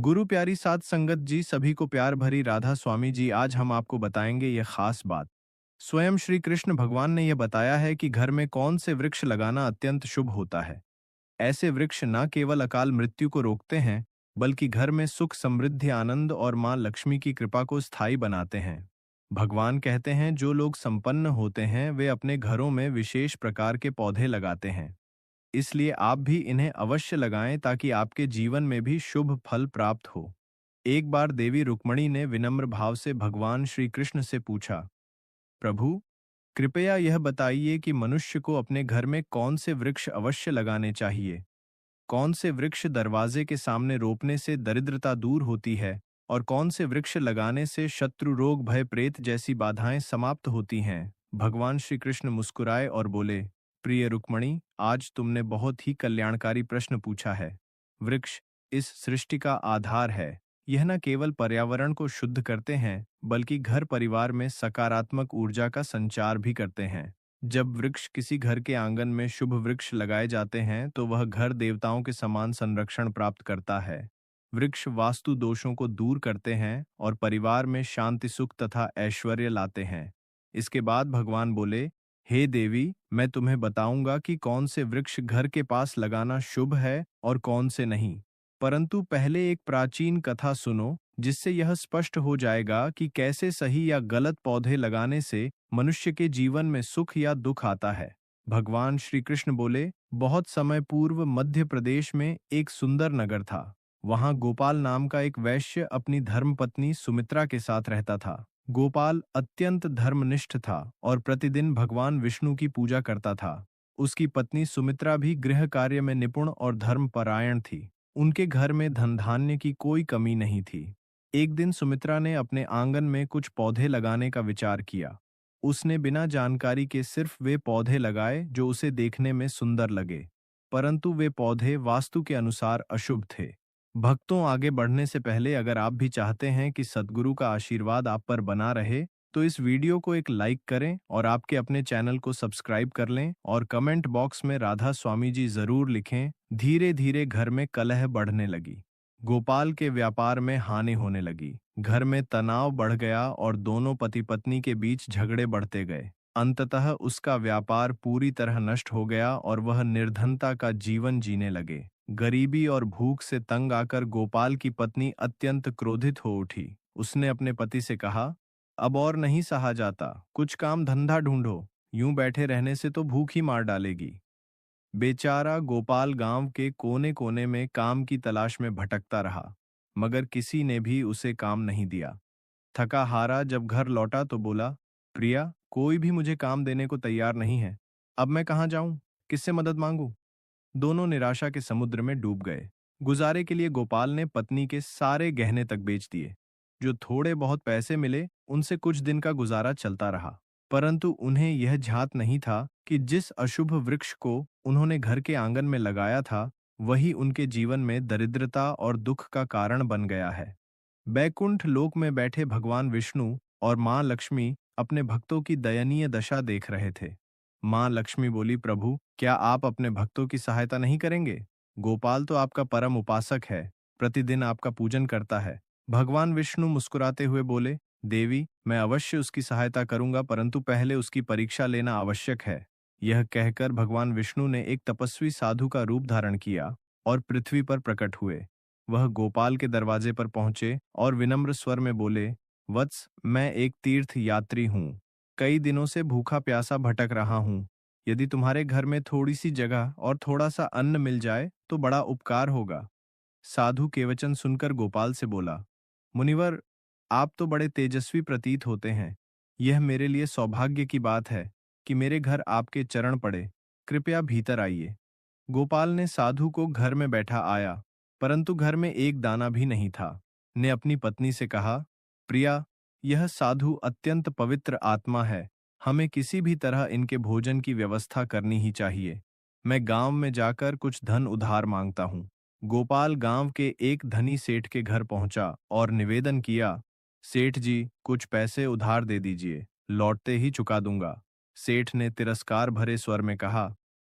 गुरु प्यारी साध संगत जी, सभी को प्यार भरी राधा स्वामी जी। आज हम आपको बताएंगे यह खास बात। स्वयं श्री कृष्ण भगवान ने यह बताया है कि घर में कौन से वृक्ष लगाना अत्यंत शुभ होता है। ऐसे वृक्ष न केवल अकाल मृत्यु को रोकते हैं, बल्कि घर में सुख, समृद्धि, आनंद और मां लक्ष्मी की कृपा को स्थायी बनाते हैं। भगवान कहते हैं, जो लोग संपन्न होते हैं वे अपने घरों में विशेष प्रकार के पौधे लगाते हैं। इसलिए आप भी इन्हें अवश्य लगाएं ताकि आपके जीवन में भी शुभ फल प्राप्त हो। एक बार देवी रुक्मणी ने विनम्र भाव से भगवान श्री कृष्ण से पूछा, प्रभु, कृपया यह बताइए कि मनुष्य को अपने घर में कौन से वृक्ष अवश्य लगाने चाहिए। कौन से वृक्ष दरवाजे के सामने रोपने से दरिद्रता दूर होती है, और कौन से वृक्ष लगाने से शत्रु, रोग, भय, प्रेत जैसी बाधाएं समाप्त होती हैं। भगवान श्री कृष्ण मुस्कुराए और बोले, प्रिय रुक्मणी, आज तुमने बहुत ही कल्याणकारी प्रश्न पूछा है। वृक्ष इस सृष्टि का आधार है। यह न केवल पर्यावरण को शुद्ध करते हैं, बल्कि घर परिवार में सकारात्मक ऊर्जा का संचार भी करते हैं। जब वृक्ष किसी घर के आंगन में शुभ वृक्ष लगाए जाते हैं तो वह घर देवताओं के समान संरक्षण प्राप्त करता है। वृक्ष वास्तु दोषों को दूर करते हैं और परिवार में शांति, सुख तथा ऐश्वर्य लाते हैं। इसके बाद भगवान बोले, हे देवी, मैं तुम्हें बताऊंगा कि कौन से वृक्ष घर के पास लगाना शुभ है और कौन से नहीं। परंतु पहले एक प्राचीन कथा सुनो, जिससे यह स्पष्ट हो जाएगा कि कैसे सही या गलत पौधे लगाने से मनुष्य के जीवन में सुख या दुख आता है। भगवान श्री कृष्ण बोले, बहुत समय पूर्व मध्य प्रदेश में एक सुंदर नगर था। वहां गोपाल नाम का एक वैश्य अपनी धर्मपत्नी सुमित्रा के साथ रहता था। गोपाल अत्यंत धर्मनिष्ठ था और प्रतिदिन भगवान विष्णु की पूजा करता था। उसकी पत्नी सुमित्रा भी गृह कार्य में निपुण और धर्मपरायण थी। उनके घर में धन धान्य की कोई कमी नहीं थी। एक दिन सुमित्रा ने अपने आंगन में कुछ पौधे लगाने का विचार किया। उसने बिना जानकारी के सिर्फ वे पौधे लगाए जो उसे देखने में सुंदर लगे, परंतु वे पौधे वास्तु के अनुसार अशुभ थे। भक्तों, आगे बढ़ने से पहले अगर आप भी चाहते हैं कि सद्गुरु का आशीर्वाद आप पर बना रहे, तो इस वीडियो को एक लाइक करें और आपके अपने चैनल को सब्सक्राइब कर लें और कमेंट बॉक्स में राधा स्वामी जी जरूर लिखें। धीरे धीरे घर में कलह बढ़ने लगी। गोपाल के व्यापार में हानि होने लगी। घर में तनाव बढ़ गया और दोनों पति पत्नी के बीच झगड़े बढ़ते गए। अंततः उसका व्यापार पूरी तरह नष्ट हो गया और वह निर्धनता का जीवन जीने लगे। गरीबी और भूख से तंग आकर गोपाल की पत्नी अत्यंत क्रोधित हो उठी। उसने अपने पति से कहा, अब और नहीं सहा जाता, कुछ काम धंधा ढूंढो, यूं बैठे रहने से तो भूख ही मार डालेगी। बेचारा गोपाल गांव के कोने कोने में काम की तलाश में भटकता रहा, मगर किसी ने भी उसे काम नहीं दिया। थका हारा जब घर लौटा तो बोला, प्रिया, कोई भी मुझे काम देने को तैयार नहीं है। अब मैं कहाँ जाऊं, किससे मदद मांगूं? दोनों निराशा के समुद्र में डूब गए। गुजारे के लिए गोपाल ने पत्नी के सारे गहने तक बेच दिए। जो थोड़े बहुत पैसे मिले उनसे कुछ दिन का गुजारा चलता रहा, परंतु उन्हें यह झात नहीं था कि जिस अशुभ वृक्ष को उन्होंने घर के आंगन में लगाया था, वही उनके जीवन में दरिद्रता और दुख का कारण बन गया है। बैकुंठ लोक में बैठे भगवान विष्णु और मां लक्ष्मी अपने भक्तों की दयनीय दशा देख रहे थे। मां लक्ष्मी बोली, प्रभु, क्या आप अपने भक्तों की सहायता नहीं करेंगे? गोपाल तो आपका परम उपासक है, प्रतिदिन आपका पूजन करता है। भगवान विष्णु मुस्कुराते हुए बोले, देवी, मैं अवश्य उसकी सहायता करूंगा, परंतु पहले उसकी परीक्षा लेना आवश्यक है। यह कहकर भगवान विष्णु ने एक तपस्वी साधु का रूप धारण किया और पृथ्वी पर प्रकट हुए। वह गोपाल के दरवाजे पर पहुंचे और विनम्र स्वर में बोले, वत्स, मैं एक तीर्थ यात्री हूँ। कई दिनों से भूखा प्यासा भटक रहा हूँ। यदि तुम्हारे घर में थोड़ी सी जगह और थोड़ा सा अन्न मिल जाए तो बड़ा उपकार होगा। साधु के वचन सुनकर गोपाल से बोला, मुनिवर, आप तो बड़े तेजस्वी प्रतीत होते हैं। यह मेरे लिए सौभाग्य की बात है कि मेरे घर आपके चरण पड़े। कृपया भीतर आइए। गोपाल ने साधु को घर में बैठा आया, परंतु घर में एक दाना भी नहीं था। ने अपनी पत्नी से कहा, प्रिया, यह साधु अत्यंत पवित्र आत्मा है। हमें किसी भी तरह इनके भोजन की व्यवस्था करनी ही चाहिए। मैं गांव में जाकर कुछ धन उधार मांगता हूँ। गोपाल गांव के एक धनी सेठ के घर पहुंचा और निवेदन किया, सेठ जी, कुछ पैसे उधार दे दीजिए, लौटते ही चुका दूंगा। सेठ ने तिरस्कार भरे स्वर में कहा,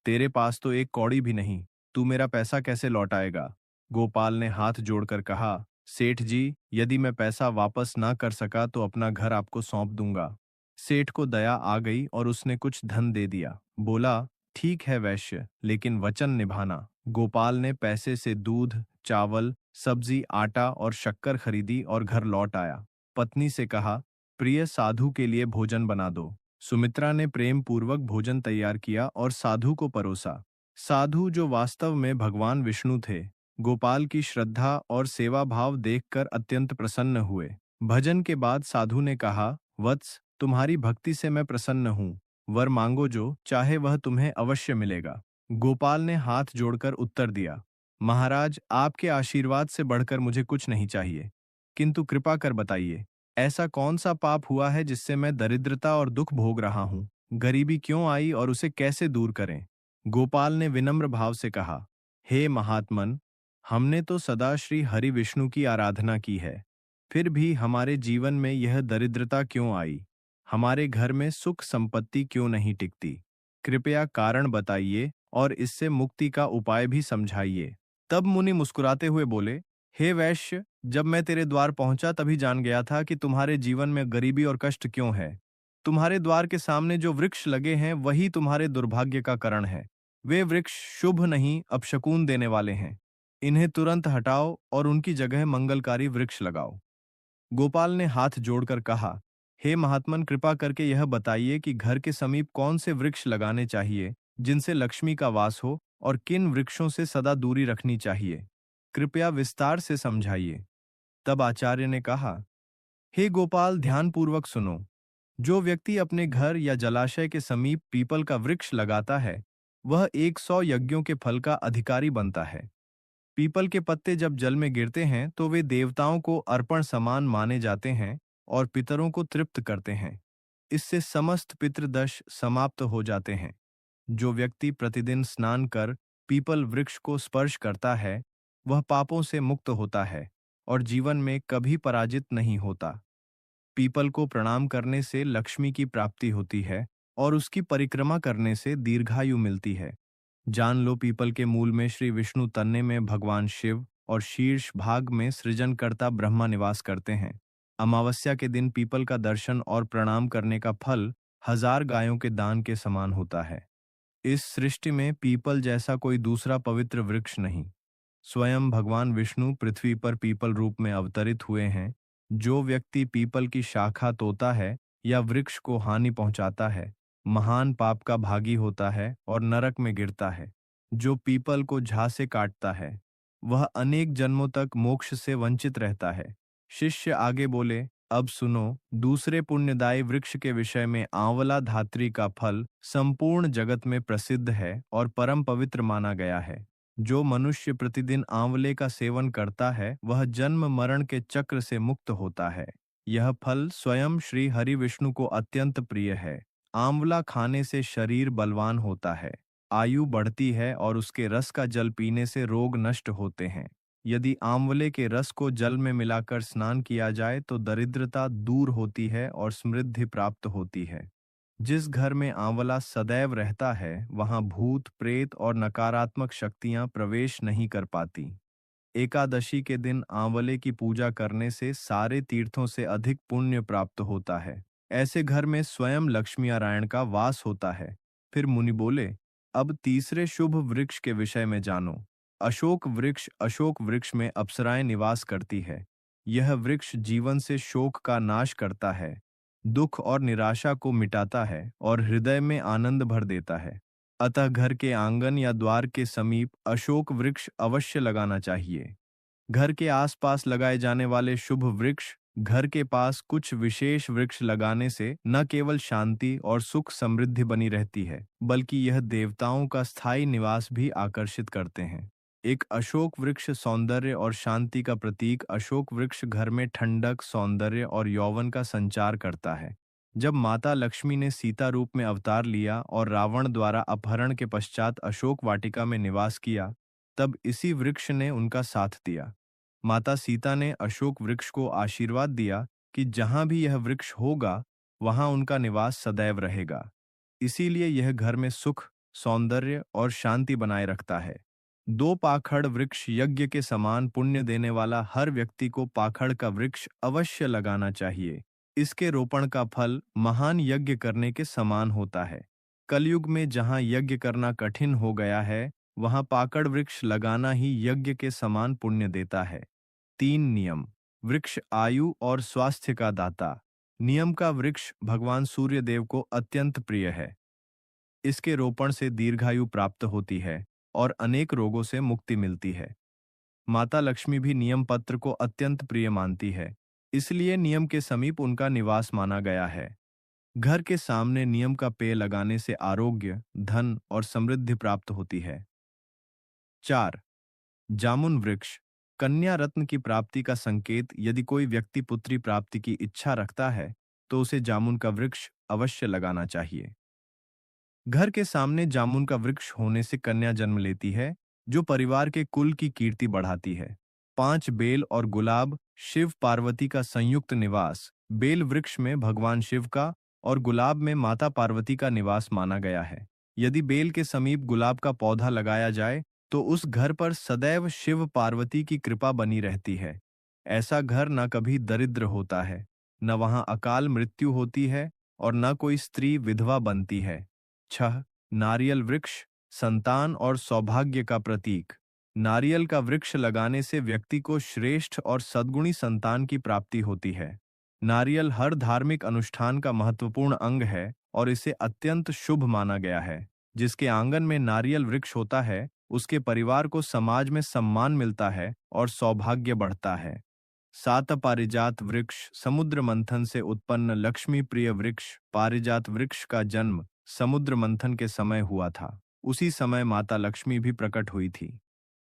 तेरे पास तो एक कौड़ी भी नहीं, तू मेरा पैसा कैसे लौटाएगा? गोपाल ने हाथ जोड़कर कहा, सेठ जी, यदि मैं पैसा वापस ना कर सका तो अपना घर आपको सौंप दूंगा। सेठ को दया आ गई और उसने कुछ धन दे दिया। बोला, ठीक है वैश्य, लेकिन वचन निभाना। गोपाल ने पैसे से दूध, चावल, सब्जी, आटा और शक्कर खरीदी और घर लौट आया। पत्नी से कहा, प्रिय साधु के लिए भोजन बना दो। सुमित्रा ने प्रेम पूर्वक भोजन तैयार किया और साधु को परोसा। साधु, जो वास्तव में भगवान विष्णु थे, गोपाल की श्रद्धा और सेवा भाव देखकर अत्यंत प्रसन्न हुए। भजन के बाद साधु ने कहा, वत्स, तुम्हारी भक्ति से मैं प्रसन्न हूँ। वर मांगो, जो चाहे वह तुम्हें अवश्य मिलेगा। गोपाल ने हाथ जोड़कर उत्तर दिया, महाराज, आपके आशीर्वाद से बढ़कर मुझे कुछ नहीं चाहिए, किंतु कृपा कर बताइए, ऐसा कौन सा पाप हुआ है जिससे मैं दरिद्रता और दुख भोग रहा हूँ? गरीबी क्यों आई और उसे कैसे दूर करें? गोपाल ने विनम्र भाव से कहा, हे महात्मन, हमने तो सदा श्री हरि विष्णु की आराधना की है, फिर भी हमारे जीवन में यह दरिद्रता क्यों आई? हमारे घर में सुख संपत्ति क्यों नहीं टिकती? कृपया कारण बताइए और इससे मुक्ति का उपाय भी समझाइए। तब मुनि मुस्कुराते हुए बोले, हे वैश्य, जब मैं तेरे द्वार पहुंचा तभी जान गया था कि तुम्हारे जीवन में गरीबी और कष्ट क्यों है। तुम्हारे द्वार के सामने जो वृक्ष लगे हैं वही तुम्हारे दुर्भाग्य का कारण है। वे वृक्ष शुभ नहीं, अपशकुन देने वाले हैं। इन्हें तुरंत हटाओ और उनकी जगह मंगलकारी वृक्ष लगाओ। गोपाल ने हाथ जोड़कर कहा, हे महात्मन, कृपा करके यह बताइए कि घर के समीप कौन से वृक्ष लगाने चाहिए जिनसे लक्ष्मी का वास हो, और किन वृक्षों से सदा दूरी रखनी चाहिए। कृपया विस्तार से समझाइए। तब आचार्य ने कहा, हे गोपाल, ध्यानपूर्वक सुनो। जो व्यक्ति अपने घर या जलाशय के समीप पीपल का वृक्ष लगाता है, वह 100 यज्ञों के फल का अधिकारी बनता है। पीपल के पत्ते जब जल में गिरते हैं तो वे देवताओं को अर्पण समान माने जाते हैं और पितरों को तृप्त करते हैं। इससे समस्त पितृदोष समाप्त हो जाते हैं। जो व्यक्ति प्रतिदिन स्नान कर पीपल वृक्ष को स्पर्श करता है, वह पापों से मुक्त होता है और जीवन में कभी पराजित नहीं होता। पीपल को प्रणाम करने से लक्ष्मी की प्राप्ति होती है और उसकी परिक्रमा करने से दीर्घायु मिलती है। जान लो, पीपल के मूल में श्री विष्णु, तन्ने में भगवान शिव और शीर्ष भाग में सृजनकर्ता ब्रह्मा निवास करते हैं। अमावस्या के दिन पीपल का दर्शन और प्रणाम करने का फल 1000 गायों के दान के समान होता है। इस सृष्टि में पीपल जैसा कोई दूसरा पवित्र वृक्ष नहीं। स्वयं भगवान विष्णु पृथ्वी पर पीपल रूप में अवतरित हुए हैं। जो व्यक्ति पीपल की शाखा तोड़ता है या वृक्ष को हानि पहुंचाता है, महान पाप का भागी होता है और नरक में गिरता है। जो पीपल को झां से काटता है, वह अनेक जन्मों तक मोक्ष से वंचित रहता है। शिष्य आगे बोले, अब सुनो, दूसरे पुण्यदायी वृक्ष के विषय में आंवला धात्री का फल संपूर्ण जगत में प्रसिद्ध है और परम पवित्र माना गया है। जो मनुष्य प्रतिदिन आंवले का सेवन करता है, वह जन्म मरण के चक्र से मुक्त होता है। यह फल स्वयं श्री हरि विष्णु को अत्यंत प्रिय है। आंवला खाने से शरीर बलवान होता है, आयु बढ़ती है और उसके रस का जल पीने से रोग नष्ट होते हैं। यदि आंवले के रस को जल में मिलाकर स्नान किया जाए तो दरिद्रता दूर होती है और समृद्धि प्राप्त होती है। जिस घर में आंवला सदैव रहता है, वहां भूत, प्रेत और नकारात्मक शक्तियां प्रवेश नहीं कर पाती। एकादशी के दिन आंवले की पूजा करने से सारे तीर्थों से अधिक पुण्य प्राप्त होता है। ऐसे घर में स्वयं लक्ष्मी नारायण का वास होता है। फिर मुनि बोले, अब तीसरे शुभ वृक्ष के विषय में जानो। अशोक वृक्ष में अप्सराएं निवास करती है। यह वृक्ष जीवन से शोक का नाश करता है, दुख और निराशा को मिटाता है और हृदय में आनंद भर देता है। अतः घर के आंगन या द्वार के समीप अशोक वृक्ष अवश्य लगाना चाहिए। घर के आसपास लगाए जाने वाले शुभ वृक्ष, घर के पास कुछ विशेष वृक्ष लगाने से न केवल शांति और सुख समृद्धि बनी रहती है, बल्कि यह देवताओं का स्थायी निवास भी आकर्षित करते हैं। एक अशोक वृक्ष सौंदर्य और शांति का प्रतीक। अशोक वृक्ष घर में ठंडक, सौंदर्य और यौवन का संचार करता है। जब माता लक्ष्मी ने सीता रूप में अवतार लिया और रावण द्वारा अपहरण के पश्चात अशोक वाटिका में निवास किया, तब इसी वृक्ष ने उनका साथ दिया। माता सीता ने अशोक वृक्ष को आशीर्वाद दिया कि जहां भी यह वृक्ष होगा, वहां उनका निवास सदैव रहेगा। इसीलिए यह घर में सुख, सौंदर्य और शांति बनाए रखता है। दो पाखड़ वृक्ष यज्ञ के समान पुण्य देने वाला हर व्यक्ति को पाखड़ का वृक्ष अवश्य लगाना चाहिए। इसके रोपण का फल महान यज्ञ करने के समान होता है। कलयुग में जहाँ यज्ञ करना कठिन हो गया है, वहाँ पाकड़ वृक्ष लगाना ही यज्ञ के समान पुण्य देता है। 3 नियम। वृक्ष आयु और स्वास्थ्य का दाता। नियम का वृक्ष भगवान सूर्य देव को अत्यंत प्रिय है। इसके रोपण से दीर्घायु प्राप्त होती है और अनेक रोगों से मुक्ति मिलती है। माता लक्ष्मी भी नियम पत्र को अत्यंत प्रिय मानती है, इसलिए नियम के समीप उनका निवास माना गया है। घर के सामने नियम का पेड़ लगाने से आरोग्य, धन और समृद्धि प्राप्त होती है। 4. जामुन वृक्ष। कन्या रत्न की प्राप्ति का संकेत। यदि कोई व्यक्ति पुत्री प्राप्ति की इच्छा रखता है तो उसे जामुन का वृक्ष अवश्य लगाना चाहिए। घर के सामने जामुन का वृक्ष होने से कन्या जन्म लेती है, जो परिवार के कुल की कीर्ति बढ़ाती है। 5. बेल और गुलाब। शिव पार्वती का संयुक्त निवास। बेल वृक्ष में भगवान शिव का और गुलाब में माता पार्वती का निवास माना गया है। यदि बेल के समीप गुलाब का पौधा लगाया जाए तो उस घर पर सदैव शिव पार्वती की कृपा बनी रहती है। ऐसा घर न कभी दरिद्र होता है, न वहां अकाल मृत्यु होती है और न कोई स्त्री विधवा बनती है। 6. नारियल वृक्ष। संतान और सौभाग्य का प्रतीक। नारियल का वृक्ष लगाने से व्यक्ति को श्रेष्ठ और सद्गुणी संतान की प्राप्ति होती है। नारियल हर धार्मिक अनुष्ठान का महत्वपूर्ण अंग है और इसे अत्यंत शुभ माना गया है। जिसके आंगन में नारियल वृक्ष होता है, उसके परिवार को समाज में सम्मान मिलता है और सौभाग्य बढ़ता है। 7. पारिजात वृक्ष। समुद्र मंथन से उत्पन्न लक्ष्मी प्रिय वृक्ष। पारिजात वृक्ष का जन्म समुद्र मंथन के समय हुआ था। उसी समय माता लक्ष्मी भी प्रकट हुई थी।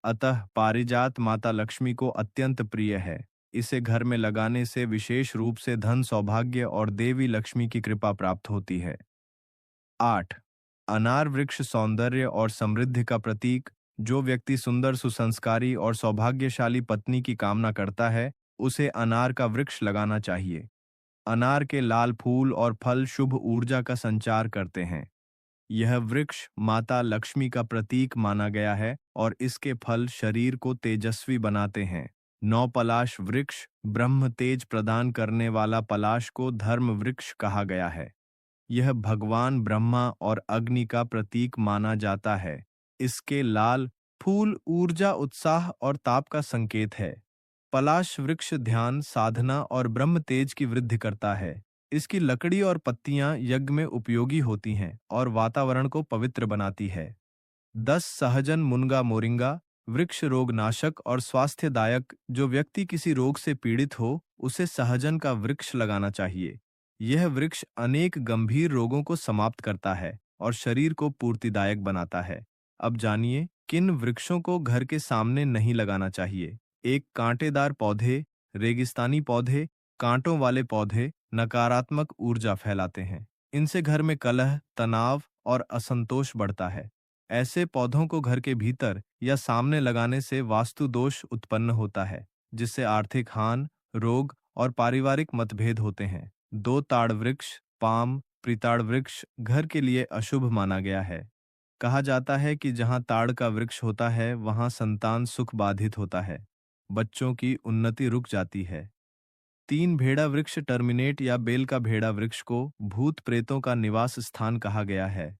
अतः पारिजात माता लक्ष्मी को अत्यंत प्रिय है। इसे घर में लगाने से विशेष रूप से धन, सौभाग्य और देवी लक्ष्मी की कृपा प्राप्त होती है। 8. अनार वृक्ष। सौंदर्य और समृद्धि का प्रतीक। जो व्यक्ति सुंदर, सुसंस्कारी और सौभाग्यशाली पत्नी की कामना करता है, उसे अनार का वृक्ष लगाना चाहिए। अनार के लाल फूल और फल शुभ ऊर्जा का संचार करते हैं। यह वृक्ष माता लक्ष्मी का प्रतीक माना गया है और इसके फल शरीर को तेजस्वी बनाते हैं। 9. पलाश वृक्ष। ब्रह्म तेज प्रदान करने वाला पलाश को धर्म वृक्ष कहा गया है। यह भगवान ब्रह्मा और अग्नि का प्रतीक माना जाता है। इसके लाल फूल ऊर्जा, उत्साह और ताप का संकेत है। पलाश वृक्ष ध्यान, साधना और ब्रह्म तेज की वृद्धि करता है। इसकी लकड़ी और पत्तियां यज्ञ में उपयोगी होती हैं और वातावरण को पवित्र बनाती है। 10. सहजन मुनगा मोरिंगा वृक्ष। रोगनाशक और स्वास्थ्यदायक। जो व्यक्ति किसी रोग से पीड़ित हो, उसे सहजन का वृक्ष लगाना चाहिए। यह वृक्ष अनेक गंभीर रोगों को समाप्त करता है और शरीर को पूर्तिदायक बनाता है। अब जानिए किन वृक्षों को घर के सामने नहीं लगाना चाहिए। 1. कांटेदार पौधे। रेगिस्तानी पौधे, कांटों वाले पौधे नकारात्मक ऊर्जा फैलाते हैं। इनसे घर में कलह, तनाव और असंतोष बढ़ता है। ऐसे पौधों को घर के भीतर या सामने लगाने से वास्तु दोष उत्पन्न होता है, जिससे आर्थिक हानि, रोग और पारिवारिक मतभेद होते हैं। 2. ताड़ वृक्ष। पाम, प्रीताड़ वृक्ष घर के लिए अशुभ माना गया है। कहा जाता है कि जहां ताड़ का वृक्ष होता है, वहां संतान सुख बाधित होता है, बच्चों की उन्नति रुक जाती है। 3. भेड़ा वृक्ष। टर्मिनेट या बेल का भेड़ा वृक्ष को भूत प्रेतों का निवास स्थान कहा गया है।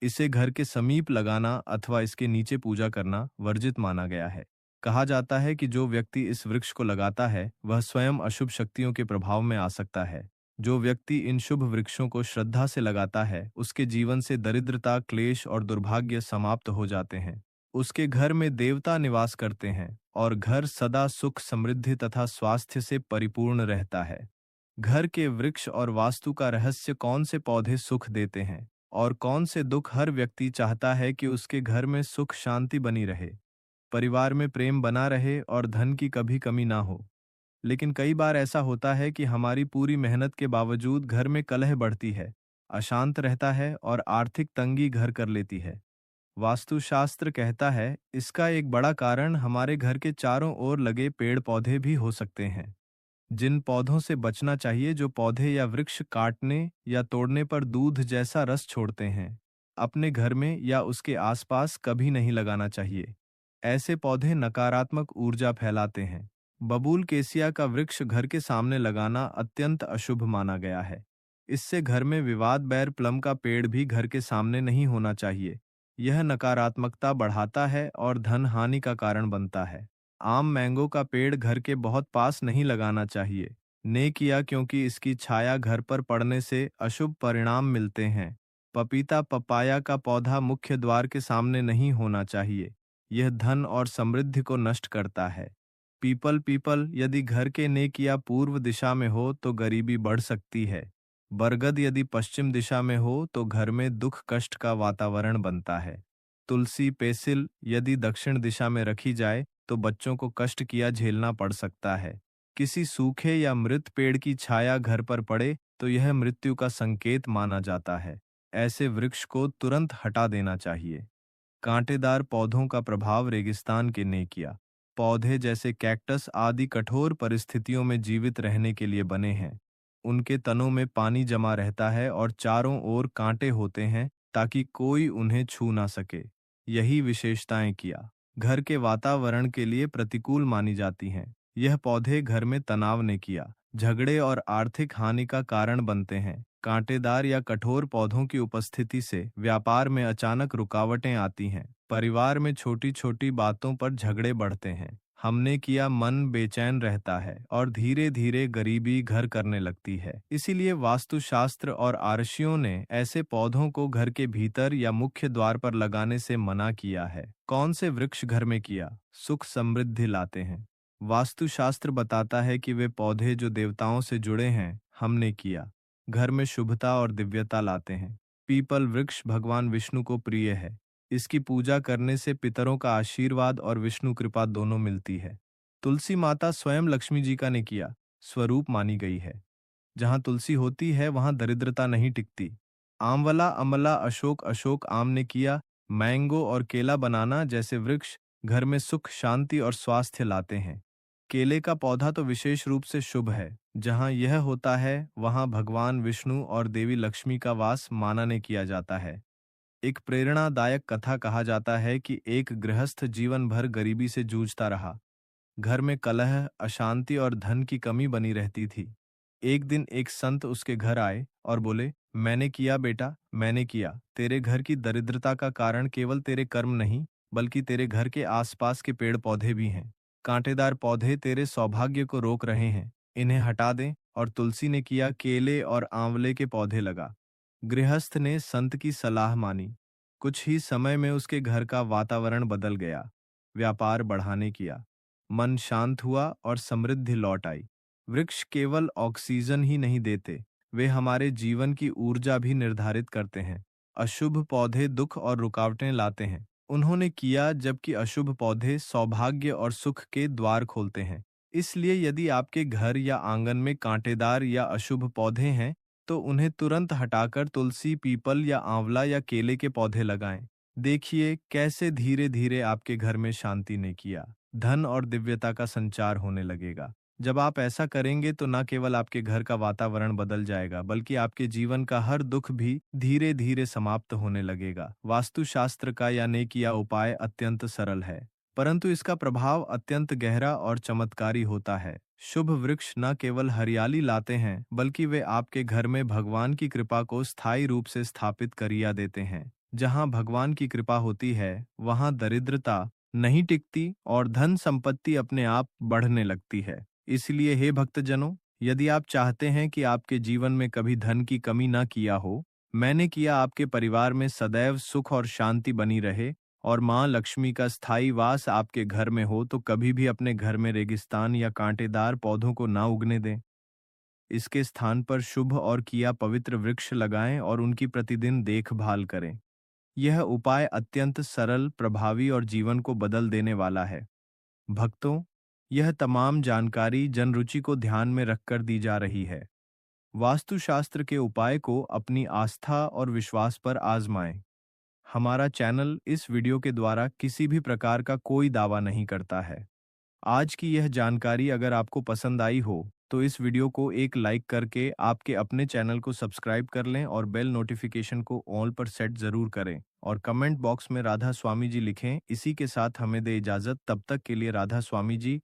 इसे घर के समीप लगाना अथवा इसके नीचे पूजा करना वर्जित माना गया है। कहा जाता है कि जो व्यक्ति इस वृक्ष को लगाता है, वह स्वयं अशुभ शक्तियों के प्रभाव में आ सकता है। जो व्यक्ति इन शुभ वृक्षों को श्रद्धा से लगाता है, उसके जीवन से दरिद्रता, क्लेश और दुर्भाग्य समाप्त हो जाते हैं। उसके घर में देवता निवास करते हैं और घर सदा सुख, समृद्धि तथा स्वास्थ्य से परिपूर्ण रहता है। घर के वृक्ष और वास्तु का रहस्य। कौन से पौधे सुख देते हैं और कौन से दुख। हर व्यक्ति चाहता है कि उसके घर में सुख शांति बनी रहे, परिवार में प्रेम बना रहे और धन की कभी कमी ना हो। लेकिन कई बार ऐसा होता है कि हमारी पूरी मेहनत के बावजूद घर में कलह बढ़ती है, अशांत रहता है और आर्थिक तंगी घर कर लेती है। वास्तुशास्त्र कहता है इसका एक बड़ा कारण हमारे घर के चारों ओर लगे पेड़ पौधे भी हो सकते हैं। जिन पौधों से बचना चाहिए। जो पौधे या वृक्ष काटने या तोड़ने पर दूध जैसा रस छोड़ते हैं, अपने घर में या उसके आसपास कभी नहीं लगाना चाहिए। ऐसे पौधे नकारात्मक ऊर्जा फैलाते हैं। बबूल केसिया का वृक्ष घर के सामने लगाना अत्यंत अशुभ माना गया है। इससे घर में विवाद। बैर प्लम का पेड़ भी घर के सामने नहीं होना चाहिए। यह नकारात्मकता बढ़ाता है और धन हानि का कारण बनता है। आम मैंगो का पेड़ घर के बहुत पास नहीं लगाना चाहिए। ने किया क्योंकि इसकी छाया घर पर पड़ने से अशुभ परिणाम मिलते हैं। पपीता पपाया का पौधा मुख्य द्वार के सामने नहीं होना चाहिए। यह धन और समृद्धि को नष्ट करता है। पीपल पीपल यदि घर के नेक या पूर्व दिशा में हो तो गरीबी बढ़ सकती है। बरगद यदि पश्चिम दिशा में हो तो घर में दुख कष्ट का वातावरण बनता है। तुलसी पेसिल यदि दक्षिण दिशा में रखी जाए तो बच्चों को कष्ट किया झेलना पड़ सकता है। किसी सूखे या मृत पेड़ की छाया घर पर पड़े तो यह मृत्यु का संकेत माना जाता है। ऐसे वृक्ष को तुरंत हटा देना चाहिए। कांटेदार पौधों का प्रभाव रेगिस्तान के ने किया। पौधे जैसे कैक्टस आदि कठोर परिस्थितियों में जीवित रहने के लिए बने हैं। उनके तनों में पानी जमा रहता है और चारों ओर कांटे होते हैं ताकि कोई उन्हें छू ना सके। यही विशेषताएं किया घर के वातावरण के लिए प्रतिकूल मानी जाती हैं। यह पौधे घर में तनाव ने किया झगड़े और आर्थिक हानि का कारण बनते हैं। कांटेदार या कठोर पौधों की उपस्थिति से व्यापार में अचानक रुकावटें आती हैं। परिवार में छोटी छोटी बातों पर झगड़े बढ़ते हैं। हमने किया मन बेचैन रहता है और धीरे धीरे गरीबी घर करने लगती है। इसीलिए वास्तुशास्त्र और आरशियों ने ऐसे पौधों को घर के भीतर या मुख्य द्वार पर लगाने से मना किया है। कौन से वृक्ष घर में किया सुख समृद्धि लाते हैं? वास्तुशास्त्र बताता है कि वे पौधे जो देवताओं से जुड़े हैं हमने किया घर में शुभता और दिव्यता लाते हैं। पीपल वृक्ष भगवान विष्णु को प्रिय है। इसकी पूजा करने से पितरों का आशीर्वाद और विष्णु कृपा दोनों मिलती है। तुलसी माता स्वयं लक्ष्मी जी का ने किया स्वरूप मानी गई है। जहां तुलसी होती है वहां दरिद्रता नहीं टिकती। आंवला अमला अशोक अशोक आम ने किया मैंगो और केला बनाना जैसे वृक्ष घर में सुख शांति और स्वास्थ्य लाते हैं। केले का पौधा तो विशेष रूप से शुभ है। जहां यह होता है वहां भगवान विष्णु और देवी लक्ष्मी का वास माना ने किया जाता है। एक प्रेरणादायक कथा कहा जाता है कि एक गृहस्थ जीवन भर गरीबी से जूझता रहा। घर में कलह अशांति और धन की कमी बनी रहती थी। एक दिन एक संत उसके घर आए और बोले, मैंने किया बेटा, मैंने किया। तेरे घर की दरिद्रता का कारण केवल तेरे कर्म नहीं बल्कि तेरे घर के आसपास के पेड़ पौधे भी हैं। कांटेदार पौधे तेरे सौभाग्य को रोक रहे हैं, इन्हें हटा दें। और तुलसी ने किया केले और आंवले के पौधे लगा। गृहस्थ ने संत की सलाह मानी। कुछ ही समय में उसके घर का वातावरण बदल गया। व्यापार बढ़ाने किया, मन शांत हुआ और समृद्धि लौट आई। वृक्ष केवल ऑक्सीजन ही नहीं देते, वे हमारे जीवन की ऊर्जा भी निर्धारित करते हैं। अशुभ पौधे दुख और रुकावटें लाते हैं। उन्होंने किया जबकि अशुभ पौधे सौभाग्य और सुख के द्वार खोलते हैं। इसलिए यदि आपके घर या आंगन में कांटेदार या अशुभ पौधे हैं तो उन्हें तुरंत हटाकर तुलसी पीपल या आंवला या केले के पौधे लगाएं। देखिए कैसे धीरे धीरे आपके घर में शांति ने किया धन और दिव्यता का संचार होने लगेगा। जब आप ऐसा करेंगे तो न केवल आपके घर का वातावरण बदल जाएगा बल्कि आपके जीवन का हर दुख भी धीरे धीरे समाप्त होने लगेगा। वास्तुशास्त्र का या नेकिया उपाय अत्यंत सरल है परंतु इसका प्रभाव अत्यंत गहरा और चमत्कारी होता है। शुभ वृक्ष न केवल हरियाली लाते हैं बल्कि वे आपके घर में भगवान की कृपा को स्थायी रूप से स्थापित करिया देते हैं। जहां भगवान की कृपा होती है वहां दरिद्रता नहीं टिकती और धन संपत्ति अपने आप बढ़ने लगती है। इसलिए हे भक्तजनों, यदि आप चाहते हैं कि आपके जीवन में कभी धन की कमी न किया हो, मैंने किया आपके परिवार में सदैव सुख और शांति बनी रहे और माँ लक्ष्मी का स्थायी वास आपके घर में हो तो कभी भी अपने घर में रेगिस्तान या कांटेदार पौधों को ना उगने दें। इसके स्थान पर शुभ और किया पवित्र वृक्ष लगाएं और उनकी प्रतिदिन देखभाल करें। यह उपाय अत्यंत सरल, प्रभावी और जीवन को बदल देने वाला है। भक्तों, यह तमाम जानकारी जनरुचि को ध्यान में रखकर दी जा रही है। वास्तुशास्त्र के उपाय को अपनी आस्था और विश्वास पर आजमाएं। हमारा चैनल इस वीडियो के द्वारा किसी भी प्रकार का कोई दावा नहीं करता है। आज की यह जानकारी अगर आपको पसंद आई हो तो इस वीडियो को एक लाइक करके आपके अपने चैनल को सब्सक्राइब कर लें और बेल नोटिफिकेशन को ऑल पर सेट ज़रूर करें और कमेंट बॉक्स में राधा स्वामी जी लिखें। इसी के साथ हमें दे इजाज़त, तब तक के लिए राधा स्वामी जी।